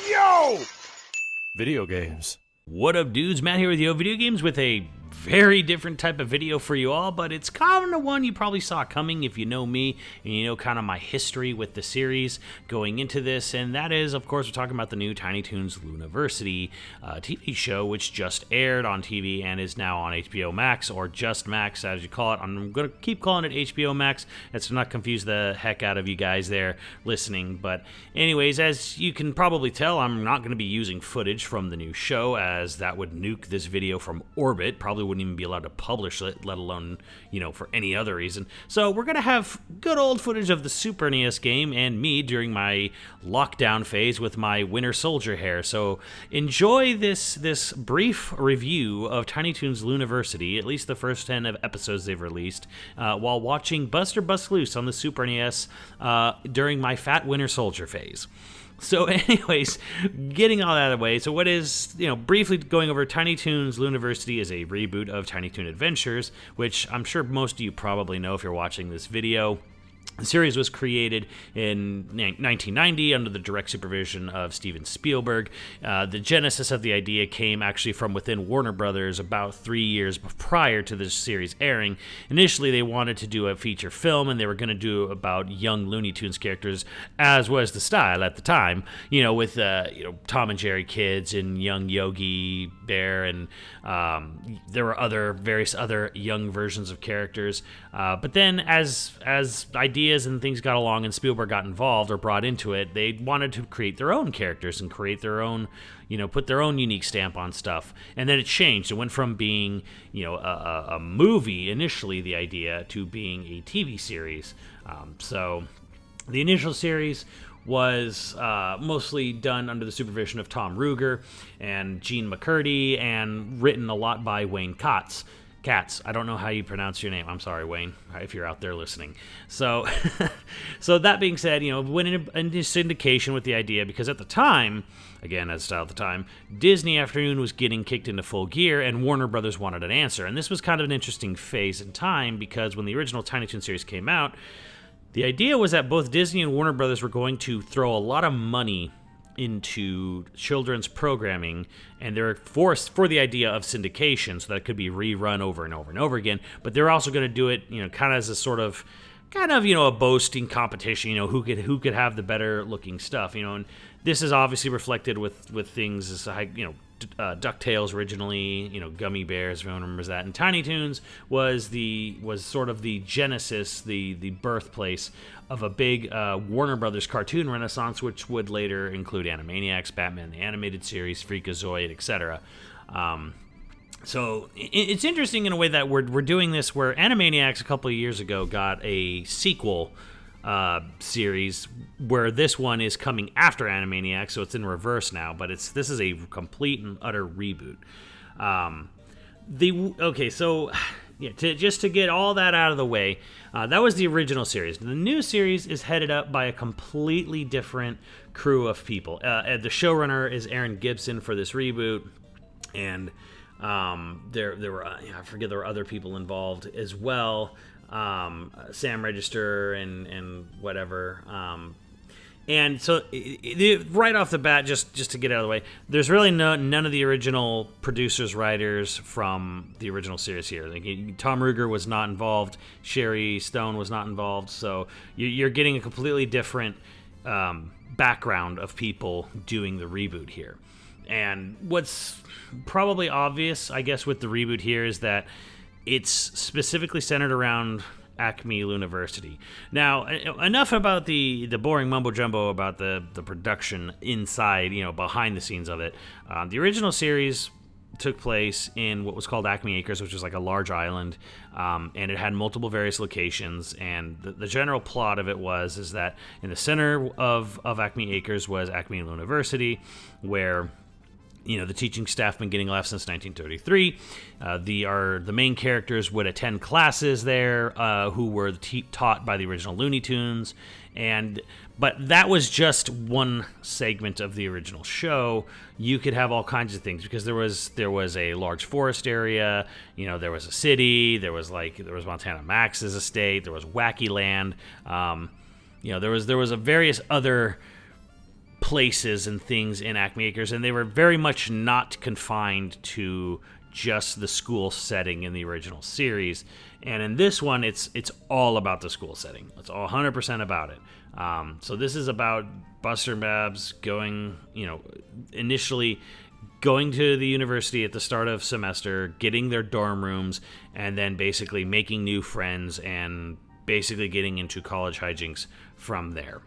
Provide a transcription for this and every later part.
Yo! Video games. What up, dudes? Matt here with YoVideogames with a very different type of video for you all, but it's kind of one you probably saw coming if you know me and you know kind of my history with the series going into this, and that is, of course, we're talking about the new Tiny Toons Looniversity TV show, which just aired on TV and is now on HBO Max, or just Max as you call it. I'm going to keep calling it HBO Max. That's not confuse the heck out of you guys there listening, but anyways, as you can probably tell, I'm not going to be using footage from the new show, as that would nuke this video from orbit. Probably wouldn't even be allowed to publish it, let alone, for any other reason. So we're going to have good old footage of the Super NES game and me during my lockdown phase with my Winter Soldier hair. So enjoy this brief review of Tiny Toons Looniversity, at least the first 10 episodes they've released, while watching Buster Bust Loose on the Super NES during my fat Winter Soldier phase. So anyways, getting all that out of the way, so what is, briefly going over Tiny Toons Looniversity is a reboot of Tiny Toon Adventures, which I'm sure most of you probably know if you're watching this video. The series was created in 1990 under the direct supervision of Steven Spielberg. The genesis of the idea came actually from within Warner Brothers about 3 years prior to this series airing. Initially, they wanted to do a feature film, and they were going to do about young Looney Tunes characters, as was the style at the time, with Tom and Jerry kids and young Yogi Bear, and there were various other young versions of characters. But then as ideas and things got along and Spielberg got involved or brought into it, they wanted to create their own characters and create their own, put their own unique stamp on stuff. And then it changed. It went from being, a movie, initially the idea, to being a TV series. So the initial series was mostly done under the supervision of Tom Ruegger and Gene McCurdy, and written a lot by Wayne Katz. I don't know how you pronounce your name. I'm sorry, Wayne, if you're out there listening. So, so that being said, went into syndication with the idea, because at the time, again, as style at the time, Disney Afternoon was getting kicked into full gear, and Warner Brothers wanted an answer. And this was kind of an interesting phase in time, because when the original Tiny Toon series came out, the idea was that both Disney and Warner Brothers were going to throw a lot of money into children's programming, and they're forced for the idea of syndication, so that it could be rerun over and over and over again. But they're also going to do it, kind of as a sort of, a boasting competition, who could have the better looking stuff, and this is obviously reflected with things as DuckTales originally, Gummy Bears, everyone remembers that, and Tiny Toons was sort of the genesis, the birthplace of a big Warner Brothers cartoon renaissance, which would later include Animaniacs, Batman the Animated Series, Freakazoid, etc. So it's interesting in a way that we're doing this, where Animaniacs a couple of years ago got a sequel series, where this one is coming after Animaniacs, so it's in reverse now, but this is a complete and utter reboot. Just to get all that out of the way, that was the original series. The new series is headed up by a completely different crew of people. The showrunner is Aaron Gibson for this reboot, and there were I forget, there were other people involved as well. Sam Register and whatever. And so right off the bat, just to get out of the way, there's really none of the original producers, writers from the original series here. Like, Tom Ruegger was not involved. Sherry Stone was not involved. So you're getting a completely different background of people doing the reboot here. And what's probably obvious, I guess, with the reboot here is that it's specifically centered around Acme Looniversity. Now, enough about the boring mumbo-jumbo about the production inside, behind the scenes of it. The original series took place in what was called Acme Acres, which was like a large island, and it had multiple various locations, and the general plot of it is that in the center of Acme Acres was Acme Looniversity, where the teaching staff been getting left since 1933. The main characters would attend classes there, who were taught by the original Looney Tunes, but that was just one segment of the original show. You could have all kinds of things, because there was a large forest area, there was a city, there was Montana Max's estate, there was Wacky Land, there was a various other places and things in Acme Acres, and they were very much not confined to just the school setting in the original series. And in this one, it's all about the school setting. It's all 100% about it. So this is about Buster and Babs going, initially going to the university at the start of semester, getting their dorm rooms, and then basically making new friends and basically getting into college hijinks from there.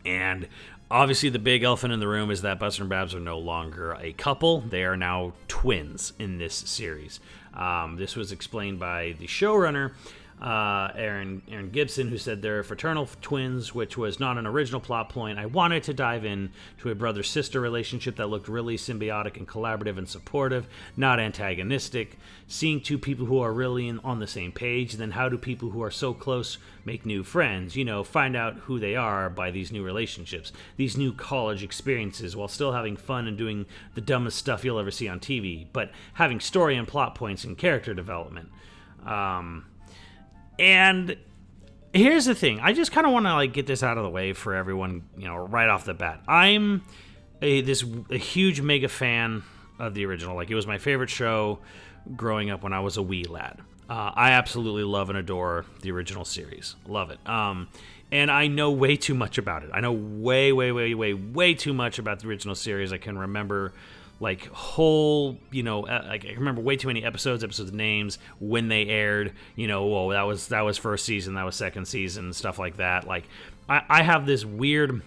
And obviously the big elephant in the room is that Buster and Babs are no longer a couple. They are now twins in this series. This was explained by the showrunner, Aaron Gibson, who said they're fraternal twins, which was not an original plot point. I wanted to dive in to a brother-sister relationship that looked really symbiotic and collaborative and supportive, not antagonistic. Seeing two people who are really on the same page, then how do people who are so close make new friends? Find out who they are by these new relationships, these new college experiences, while still having fun and doing the dumbest stuff you'll ever see on TV, but having story and plot points and character development. And here's the thing. I just kind of want to get this out of the way for everyone, right off the bat. I'm a huge mega fan of the original. It was my favorite show growing up when I was a wee lad. I absolutely love and adore the original series. Love it. And I know way too much about it. I know way too much about the original series. I can remember I remember way too many episodes names, when they aired, that was first season, that was second season, stuff like that. I have this weird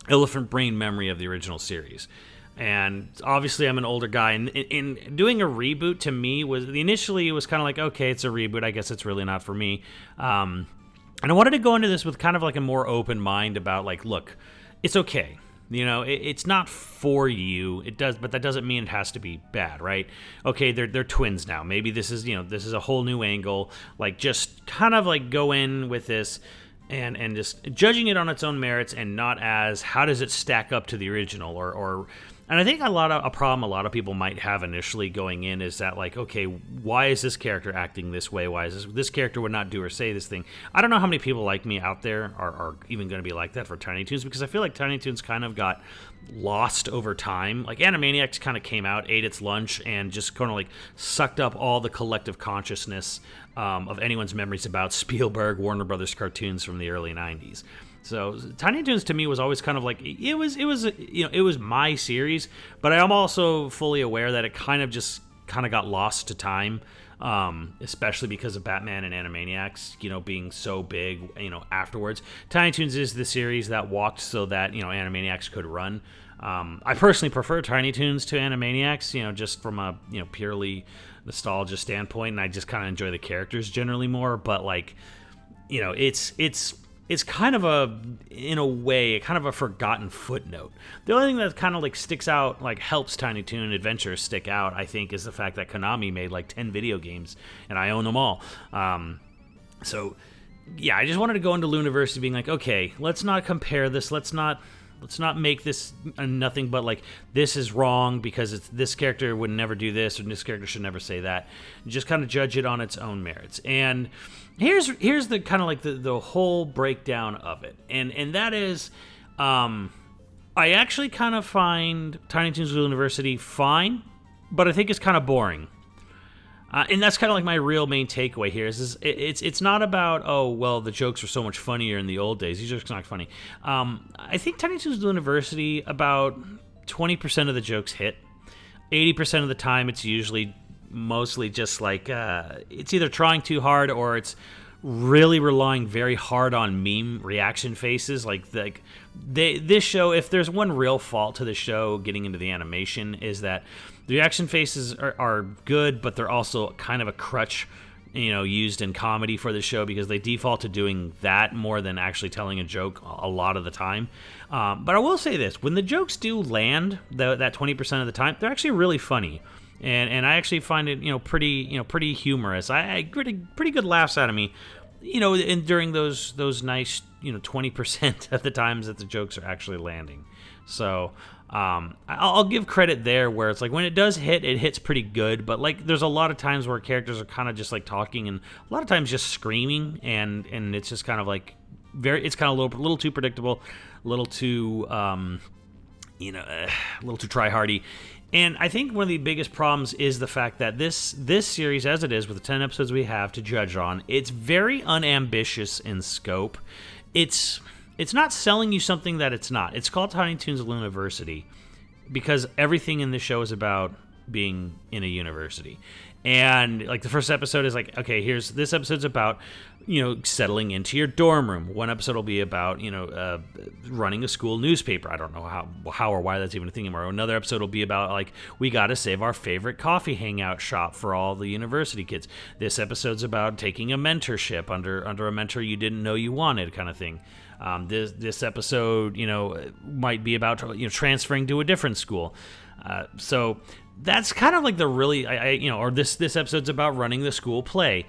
elephant brain memory of the original series. And obviously I'm an older guy, and in doing a reboot to me initially it was kind of okay, it's a reboot, I guess it's really not for me. And I wanted to go into this with kind of a more open mind about look, it's okay. It's not for you. It does, but that doesn't mean it has to be bad, right? Okay, they're twins now. Maybe this is a whole new angle. Just kind of go in with this and just judging it on its own merits and not as how does it stack up to the original or. And I think a problem a lot of people might have initially going in is that okay, why is this character acting this way? Why is this character would not do or say this thing? I don't know how many people like me out there are even going to be like that for Tiny Toons, because I feel like Tiny Toons kind of got lost over time. Animaniacs kind of came out, ate its lunch, and just kind of sucked up all the collective consciousness of anyone's memories about Spielberg, Warner Brothers cartoons from the early 90s. So Tiny Toons to me was always kind of it was my series, but I am also fully aware that it kind of got lost to time, especially because of Batman and Animaniacs, being so big, afterwards. Tiny Toons is the series that walked so that, Animaniacs could run. I personally prefer Tiny Toons to Animaniacs, just from a, purely nostalgia standpoint, and I just kind of enjoy the characters generally more, but it's kind of in a way, kind of a forgotten footnote. The only thing that kind of sticks out, helps Tiny Toon Adventures stick out, I think, is the fact that Konami made 10 video games, and I own them all. So, yeah, I just wanted to go into Looniversity being okay, let's not compare this, let's not make this nothing but this is wrong because this character would never do this or this character should never say that. Just kind of judge it on its own merits. And here's the kind of the whole breakdown of it. And that is, I actually kind of find Tiny Toons Looniversity fine, but I think it's kind of boring. And that's kind of my real main takeaway here is it's not about, oh, well, the jokes were so much funnier in the old days. These jokes are not funny. I think Tiny Toons Looniversity, about 20% of the jokes hit. 80% of the time, it's usually mostly just it's either trying too hard or it's really relying very hard on meme reaction faces. This show, if there's one real fault to the show getting into the animation, is that the reaction faces are good, but they're also kind of a crutch, used in comedy for the show because they default to doing that more than actually telling a joke a lot of the time. But I will say this, when the jokes do land, that 20% of the time, they're actually really funny. And I actually find it, pretty humorous. I pretty good laughs out of me, and during those nice, 20% of the times that the jokes are actually landing. So I'll give credit there where it's when it does hit, it hits pretty good. But there's a lot of times where characters are kind of just talking and a lot of times just screaming, and it's just kind of it's kind of a little too predictable, a little too a little too try-hardy. And I think one of the biggest problems is the fact that this series, as it is, with the 10 episodes we have to judge on, it's very unambitious in scope. It's not selling you something that it's not. It's called Tiny Toons Looniversity because everything in this show is about being in a university. And like the first episode is like, okay, this episode's about, settling into your dorm room. One episode will be about, running a school newspaper. I don't know how or why that's even a thing anymore. Another episode will be about like, we got to save our favorite coffee hangout shop for all the university kids. This episode's about taking a mentorship under a mentor you didn't know you wanted, kind of thing. This episode, might be about transferring to a different school. So that's kind of like the really, this episode's about running the school play.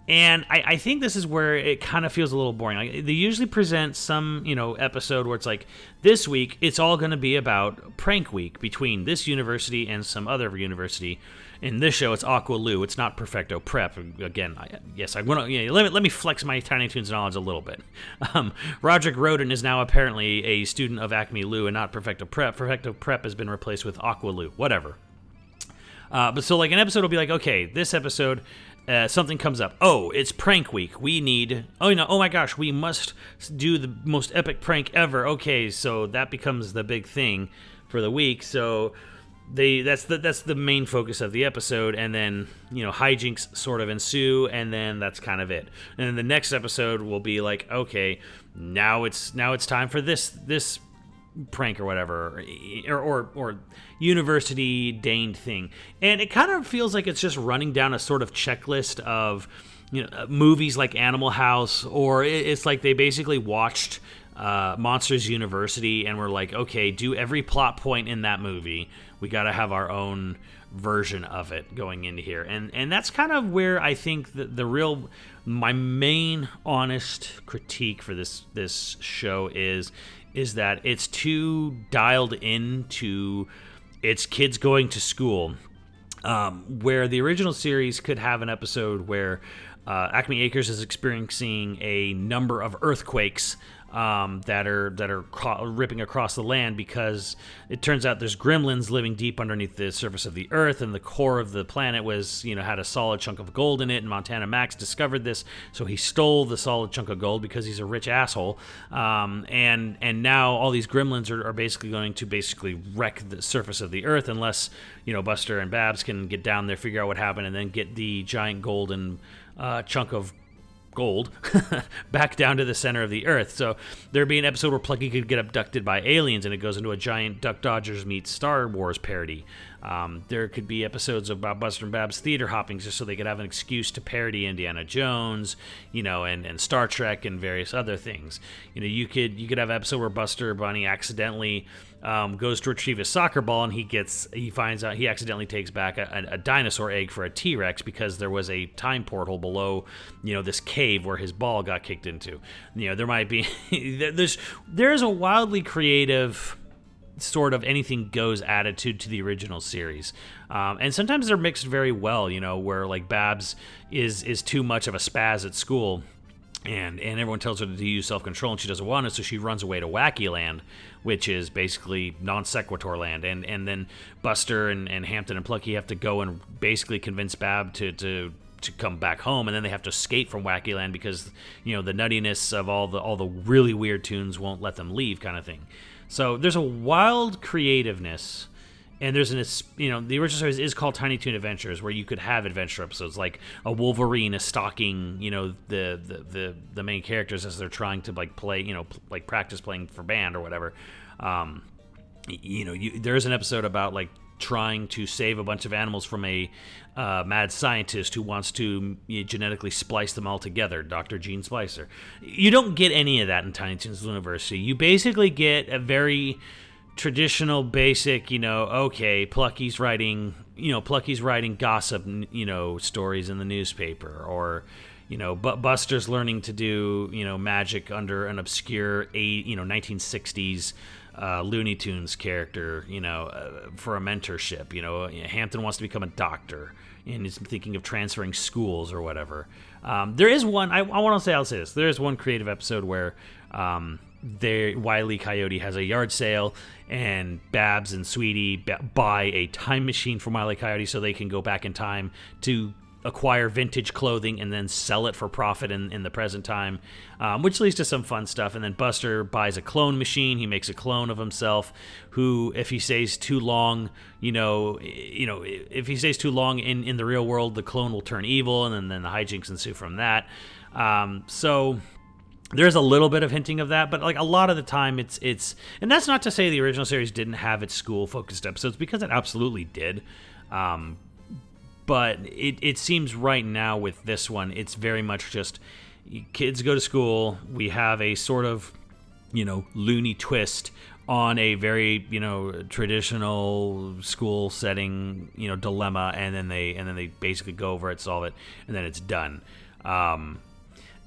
And I think this is where it kind of feels a little boring. Like, they usually present some, episode where it's like, this week, it's all going to be about prank week between this university and some other university. In this show, it's Aqua Lu. It's not Perfecto Prep. Again, I want to let me flex my Tiny Toons knowledge a little bit. Roderick Roden is now apparently a student of Acme Lu and not Perfecto Prep. Perfecto Prep has been replaced with Aqua Lu. Whatever. But so like an episode will be like, okay, this episode, something comes up. Oh, it's prank week. We need, oh my gosh, we must do the most epic prank ever. Okay, so that becomes the big thing for the week. So that's the main focus of the episode, and then hijinks sort of ensue, and then that's kind of it. And then the next episode will be like, okay, now it's time for this prank or whatever, or university deigned thing. And it kind of feels like it's just running down a sort of checklist of movies like Animal House, or it's like they basically watched Monsters University and were like, okay, do every plot point in that movie. We got to have our own version of it going into here. And that's kind of where I think my main honest critique for this show is that it's too dialed into its kids going to school, where the original series could have an episode where Acme Acres is experiencing a number of earthquakes that are ripping across the land, because it turns out there's gremlins living deep underneath the surface of the earth, and the core of the planet was had a solid chunk of gold in it, and Montana Max discovered this, so he stole the solid chunk of gold because he's a rich asshole, and now all these gremlins are basically going to wreck the surface of the earth unless Buster and Babs can get down there, figure out what happened, and then get the giant golden chunk of gold back down to the center of the earth. So there'd be an episode where Plucky could get abducted by aliens, and it goes into a giant Duck Dodgers meets Star Wars parody. There could be episodes about Buster and Babs theater hopping just so they could have an excuse to parody Indiana Jones, and Star Trek and various other things. You could have an episode where Buster Bunny accidentally goes to retrieve his soccer ball, and he finds out he accidentally takes back a dinosaur egg for a T-Rex because there was a time portal below, this cave where his ball got kicked into. There might be there's a wildly creative sort of anything goes attitude to the original series, and sometimes they're mixed very well. Where like Babs is too much of a spaz at school, and everyone tells her to use self-control, and she doesn't want it, so she runs away to Wacky Land, which is basically non sequitur land, and then Buster and Hampton and Plucky have to go and basically convince Bab to come back home, and then they have to escape from Wacky Land because the nuttiness of all the really weird tunes won't let them leave, kind of thing. So there's a wild creativeness, and there's the original series is called Tiny Toon Adventures, where you could have adventure episodes like a Wolverine is stalking the main characters as they're trying to play practice playing for band or whatever. There's an episode about trying to save a bunch of animals from a mad scientist who wants to genetically splice them all together, Dr. Gene Splicer. You don't get any of that in Tiny Toons Looniversity. You basically get a very traditional, basic, okay, Plucky's writing gossip, stories in the newspaper, or Buster's learning to do, magic under an obscure 1960s Looney Tunes character, for a mentorship. Hampton wants to become a doctor and is thinking of transferring schools or whatever. There is one, I'll say this. There is one creative episode where Wile E. Coyote has a yard sale, and Babs and Sweetie buy a time machine from Wile E. Coyote so they can go back in time to acquire vintage clothing and then sell it for profit in the present time, which leads to some fun stuff. And then Buster buys a clone machine. He makes a clone of himself who, if he stays too long, if he stays too long in the real world, the clone will turn evil, and then the hijinks ensue from that. So there's a little bit of hinting of that, but like a lot of the time it's and that's not to say the original series didn't have its school focused episodes, because it absolutely did. But it seems right now with this one, it's very much just kids go to school. We have a sort of, loony twist on a very, traditional school setting, dilemma, and then they basically go over it, solve it, and then it's done. Kind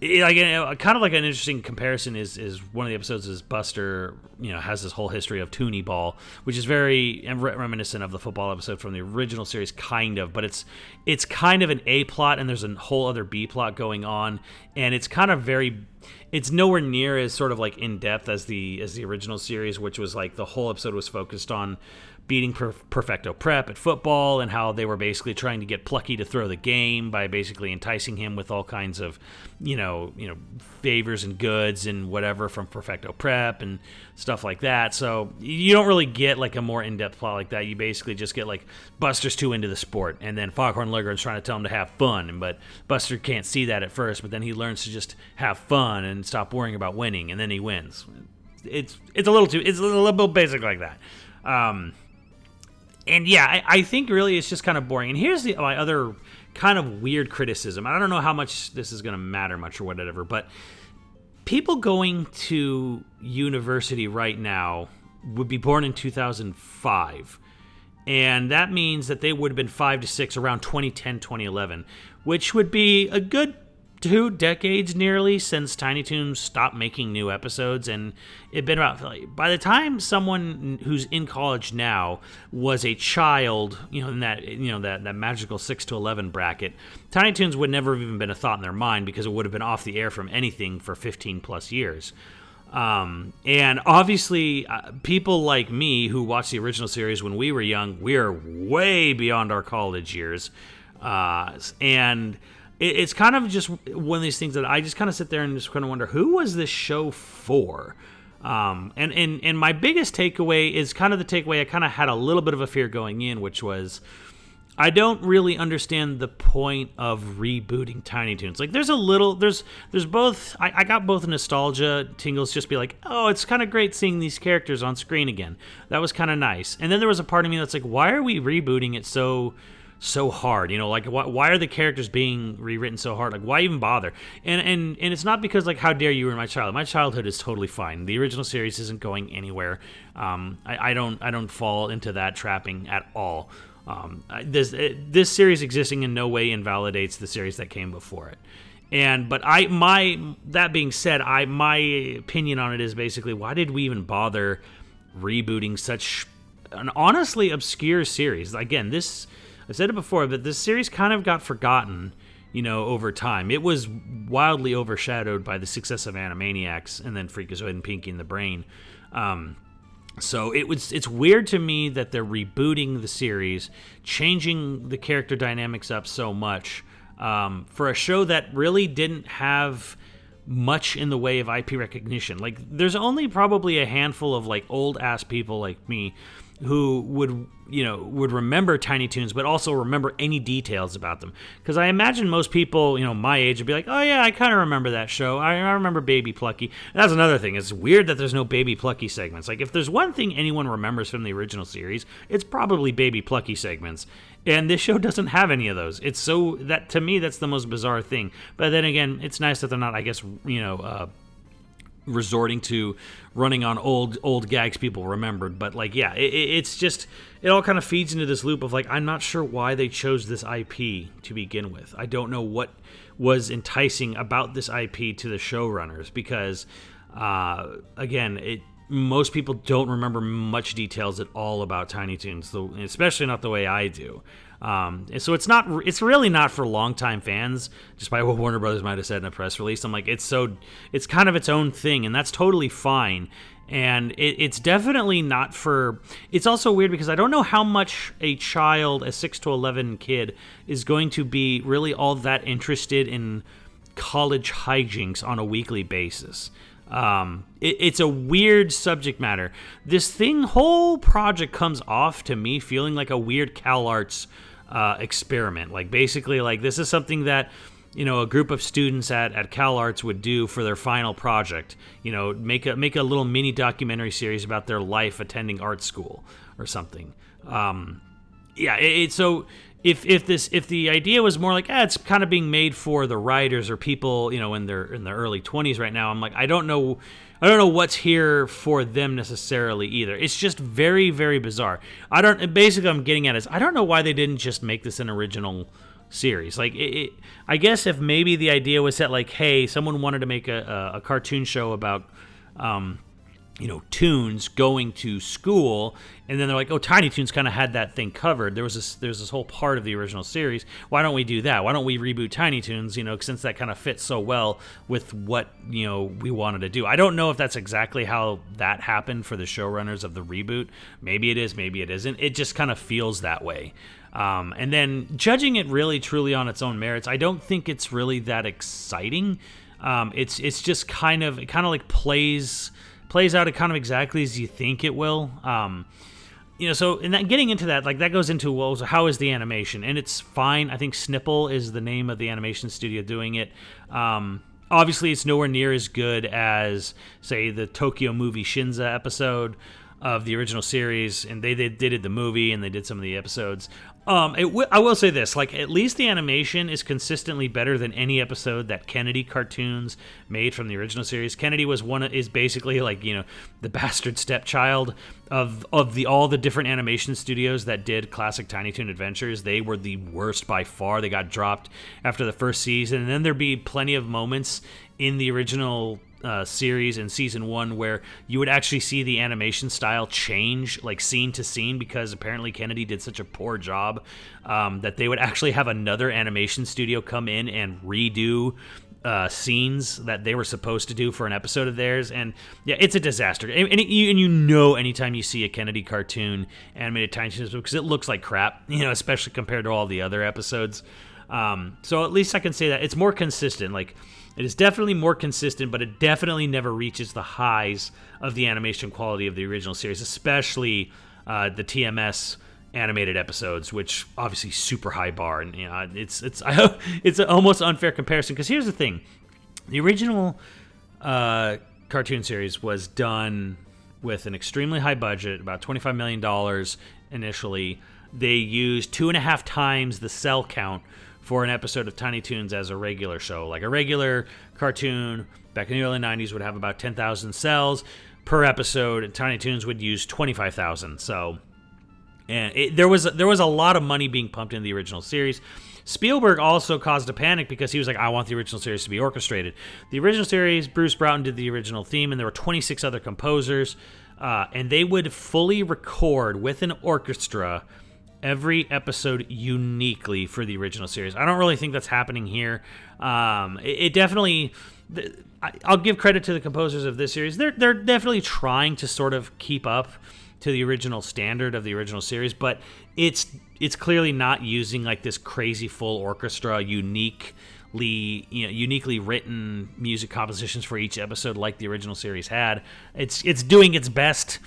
of like an interesting comparison is one of the episodes is Buster, has this whole history of Toonie Ball, which is very reminiscent of the football episode from the original series, kind of, but it's kind of an A plot, and there's a whole other B plot going on, and it's kind of it's nowhere near as sort of like in depth as the original series, which was like the whole episode was focused on beating Perfecto Prep at football, and how they were basically trying to get Plucky to throw the game by basically enticing him with all kinds of, favors and goods and whatever from Perfecto Prep and stuff like that. So you don't really get like a more in-depth plot like that. You basically just get like Buster's too into the sport, and then Foghorn Leghorn's trying to tell him to have fun, but Buster can't see that at first, but then he learns to just have fun and stop worrying about winning, and then he wins. It's a little bit basic like that. And yeah, I think really it's just kind of boring. And here's my other kind of weird criticism. I don't know how much this is going to matter much or whatever, but people going to university right now would be born in 2005. And that means that they would have been 5 to 6 around 2010, 2011, which would be a good 2 decades nearly since Tiny Toons stopped making new episodes, and it'd been about, by the time someone who's in college now was a child, in that magical 6 to 11 bracket, Tiny Toons would never have even been a thought in their mind, because it would have been off the air from anything for 15 plus years. And obviously, people like me who watched the original series when we were young, we are way beyond our college years, and it's kind of just one of these things that I just kind of sit there and just kind of wonder, who was this show for? And my biggest takeaway is kind of the takeaway I kind of had a little bit of a fear going in, which was I don't really understand the point of rebooting Tiny Toons. Like, there's both, I got both nostalgia tingles, just be like, oh, it's kind of great seeing these characters on screen again. That was kind of nice. And then there was a part of me that's like, why are we rebooting it so hard? Like, why are the characters being rewritten so hard? Like, why even bother? And it's not because, like, how dare you ruin my childhood. My childhood is totally fine. The original series isn't going anywhere. I don't fall into that trapping at all. This series existing in no way invalidates the series that came before it. But that being said, my opinion on it is basically, why did we even bother rebooting such an honestly obscure series? Again, I've said it before, but this series kind of got forgotten, over time. It was wildly overshadowed by the success of Animaniacs and then Freakazoid and Pinky and the Brain. So it's weird to me that they're rebooting the series, changing the character dynamics up so much, for a show that really didn't have much in the way of IP recognition. Like, there's only probably a handful of like old ass people like me who would remember Tiny Toons, but also remember any details about them. Because I imagine most people, my age would be like, oh yeah, I kind of remember that show. I remember Baby Plucky. And that's another thing. It's weird that there's no Baby Plucky segments. Like, if there's one thing anyone remembers from the original series, it's probably Baby Plucky segments. And this show doesn't have any of those. It's so, that to me, that's the most bizarre thing. But then again, it's nice that they're not, I guess, resorting to running on old gags people remembered. But like, yeah, it's just, it all kind of feeds into this loop of like, I'm not sure why they chose this IP to begin with. I don't know what was enticing about this IP to the showrunners, because again, most people don't remember much details at all about Tiny Toons, especially not the way I do. So it's really not for longtime fans, despite what Warner Brothers might have said in a press release. I'm like, it's kind of its own thing, and that's totally fine. And it's definitely not for... It's also weird because I don't know how much a child, a 6 to 11 kid, is going to be really all that interested in college hijinks on a weekly basis. It's a weird subject matter. This whole project comes off to me feeling like a weird CalArts experiment. Like, basically, like, this is something that, you know, a group of students at CalArts would do for their final project. You know, make a little mini documentary series about their life attending art school or something. So if the idea was more like, it's kind of being made for the writers or people, you know, in their early 20s right now, I'm like, I don't know what's here for them necessarily either. It's just very, very bizarre. Basically I'm getting at is I don't know why they didn't just make this an original series. Like, I guess if maybe the idea was that, like, hey, someone wanted to make a cartoon show about Toons going to school, and then they're like, oh, Tiny Toons kind of had that thing covered. There's this whole part of the original series. Why don't we do that? Why don't we reboot Tiny Toons, since that kind of fits so well with what, we wanted to do. I don't know if that's exactly how that happened for the showrunners of the reboot. Maybe it is, maybe it isn't. It just kind of feels that way. And then judging it really truly on its own merits, I don't think it's really that exciting. It's just kind of like plays out kind of exactly as you think it will. So in that, getting into that, like, that goes into, how is the animation? And it's fine. I think Snipple is the name of the animation studio doing it. Obviously, it's nowhere near as good as, say, the Tokyo Movie Shinza episode of the original series, and they did the movie, and they did some of the episodes. I will say this, like, at least the animation is consistently better than any episode that Kennedy Cartoons made from the original series. Kennedy is basically like, the bastard stepchild of all the different animation studios that did classic Tiny Toon Adventures. They were the worst by far. They got dropped after the first season, and then there'd be plenty of moments in the original series in season 1 where you would actually see the animation style change, like, scene to scene, because apparently Kennedy did such a poor job that they would actually have another animation studio come in and redo scenes that they were supposed to do for an episode of theirs. And yeah, it's a disaster. And anytime you see a Kennedy cartoon animated Tiny Toons, because it looks like crap, especially compared to all the other episodes. So at least I can say that it's more consistent. Like, it is definitely more consistent, but it definitely never reaches the highs of the animation quality of the original series, especially the TMS animated episodes, which obviously super high bar. And it's an almost unfair comparison, because here's the thing: the original cartoon series was done with an extremely high budget, about $25 million initially. They used 2.5 times the cell count for an episode of Tiny Toons as a regular show. Like, a regular cartoon back in the early 90s would have about 10,000 cells per episode, and Tiny Toons would use 25,000. So, and there was a lot of money being pumped into the original series. Spielberg also caused a panic because he was like, I want the original series to be orchestrated. The original series, Bruce Broughton did the original theme, and there were 26 other composers, and they would fully record with an orchestra every episode uniquely for the original series. I don't really think that's happening here. It definitely... I'll give credit to the composers of this series. They're definitely trying to sort of keep up to the original standard of the original series, but it's clearly not using, like, this crazy full orchestra, uniquely written music compositions for each episode like the original series had. It's doing its best,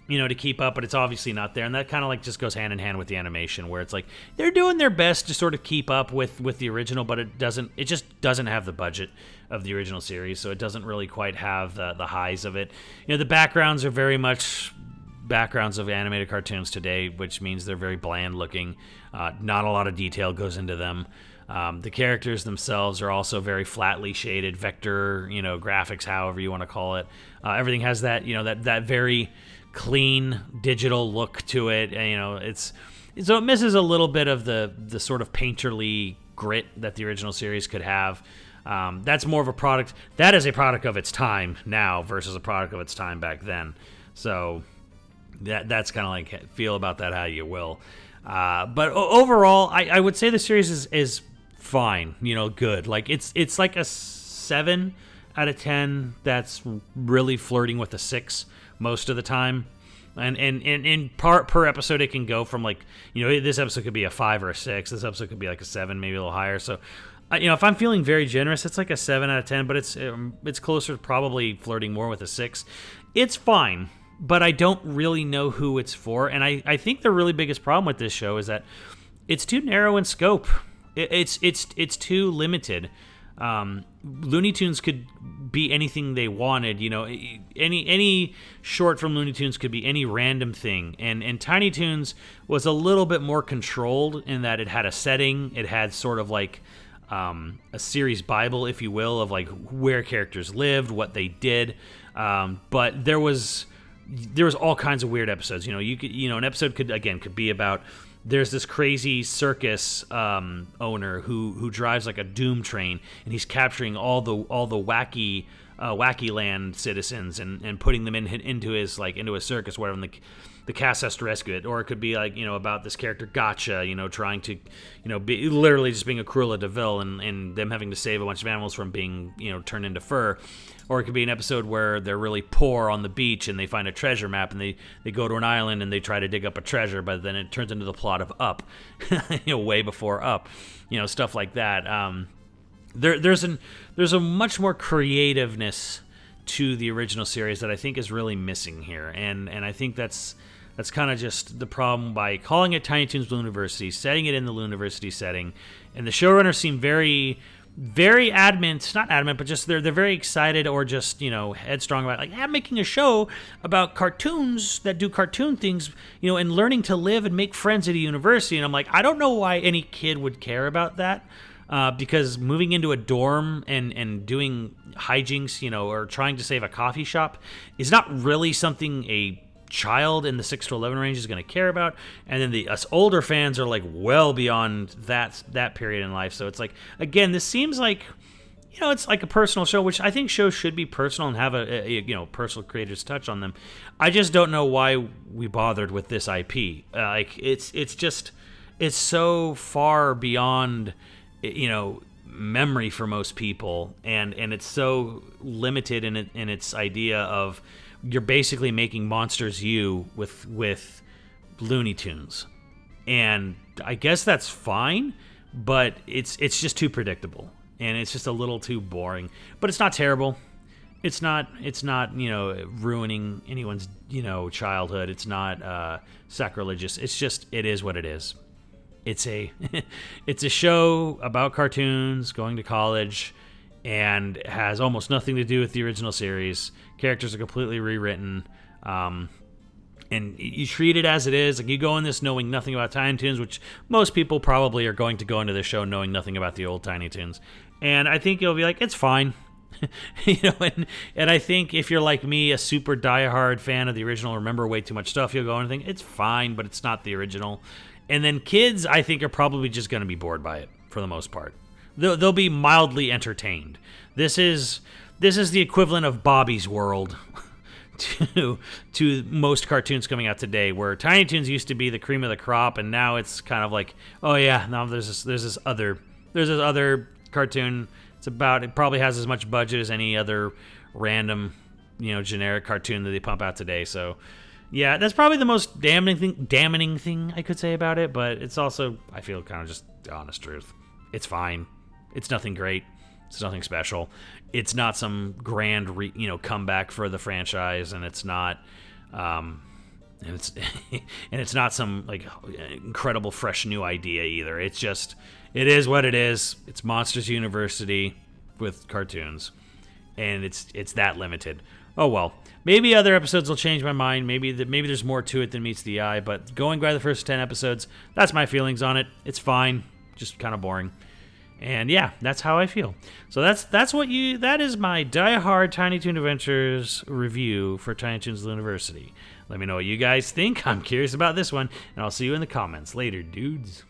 to keep up, but it's obviously not there. And that kind of, like, just goes hand in hand with the animation, where it's like they're doing their best to sort of keep up with the original, but it just doesn't have the budget of the original series, so it doesn't really quite have the highs of it. The backgrounds are very much backgrounds of animated cartoons today, which means they're very bland looking. Not a lot of detail goes into them. The characters themselves are also very flatly shaded, vector, graphics, however you want to call it. Everything has that, that very clean digital look to it. And, so it misses a little bit of the sort of painterly grit that the original series could have. That's more of a product. That is a product of its time now versus a product of its time back then. So, that's kind of like, feel about that how you will. But overall, I would say the series is fine, good. Like it's like a 7 out of 10 that's really flirting with a 6 most of the time. And in part per episode, it can go from like, this episode could be a 5 or a 6. This episode could be like a 7, maybe a little higher. So, if I'm feeling very generous, it's like a 7 out of 10, but it's closer to probably flirting more with a 6. It's fine, but I don't really know who it's for. And I think the really biggest problem with this show is that it's too narrow in scope. It's too limited. Looney Tunes could be anything they wanted, any short from Looney Tunes could be any random thing, and Tiny Toons was a little bit more controlled in that it had a setting, it had sort of like a series Bible, if you will, of like where characters lived, what they did, but there was all kinds of weird episodes. An episode could be about, there's this crazy circus owner who drives like a doom train, and he's capturing all the wacky land citizens and putting them into his circus, wherever the cast has to rescue it. Or it could be like about this character Gotcha, trying to be literally just being a Cruella de Vil and them having to save a bunch of animals from being turned into fur. Or it could be an episode where they're really poor on the beach and they find a treasure map and they go to an island and they try to dig up a treasure, but then it turns into the plot of Up, way before Up, stuff like that. There's a much more creativeness to the original series that I think is really missing here, and I think that's kind of just the problem by calling it Tiny Toons Looniversity, setting it in the Looniversity setting, and the showrunners seem very not adamant, but just they're very excited or just headstrong about like, I'm making a show about cartoons that do cartoon things, and learning to live and make friends at a university. And I'm like, I don't know why any kid would care about that, because moving into a dorm and doing hijinks, or trying to save a coffee shop is not really something a child in the 6 to 11 range is going to care about. And then us older fans are like well beyond that period in life. So it's like, again, this seems like, it's like a personal show, which I think shows should be personal and have a personal creator's touch on them. I just don't know why we bothered with this IP. It's so far beyond, memory for most people, and it's so limited in its idea of, you're basically making Monsters U with Looney Tunes, and I guess that's fine, but it's just too predictable, and it's just a little too boring. But it's not terrible. It's not ruining anyone's childhood. It's not sacrilegious. It's just, it is what it is. It's a show about cartoons, going to college, and has almost nothing to do with the original series. Characters are completely rewritten, and you treat it as it is. Like, you go in this knowing nothing about Tiny Toons, which most people probably are going to go into this show knowing nothing about the old Tiny Toons. And I think you'll be like, it's fine. And I think if you're like me, a super diehard fan of the original, remember way too much stuff, you'll go and think, it's fine, but it's not the original. And then kids, I think, are probably just going to be bored by it for the most part. They'll be mildly entertained. This is the equivalent of Bobby's World to most cartoons coming out today, where Tiny Toons used to be the cream of the crop, and now it's kind of like, oh yeah, now there's this other cartoon. It probably has as much budget as any other random, generic cartoon that they pump out today. So yeah, that's probably the most damning thing I could say about it, but it's also, I feel, kind of just the honest truth. It's fine. It's nothing great. It's nothing special. It's not some grand, comeback for the franchise, and it's not, and it's not some like incredible fresh new idea either. It's just, it is what it is. It's Monsters University with cartoons, and it's that limited. Oh well, maybe other episodes will change my mind. Maybe there's more to it than meets the eye. But going by the first 10 episodes, that's my feelings on it. It's fine, just kind of boring. And yeah, that's how I feel. So that is my diehard Tiny Toon Adventures review for Tiny Toons Looniversity. Let me know what you guys think. I'm curious about this one, and I'll see you in the comments later, dudes.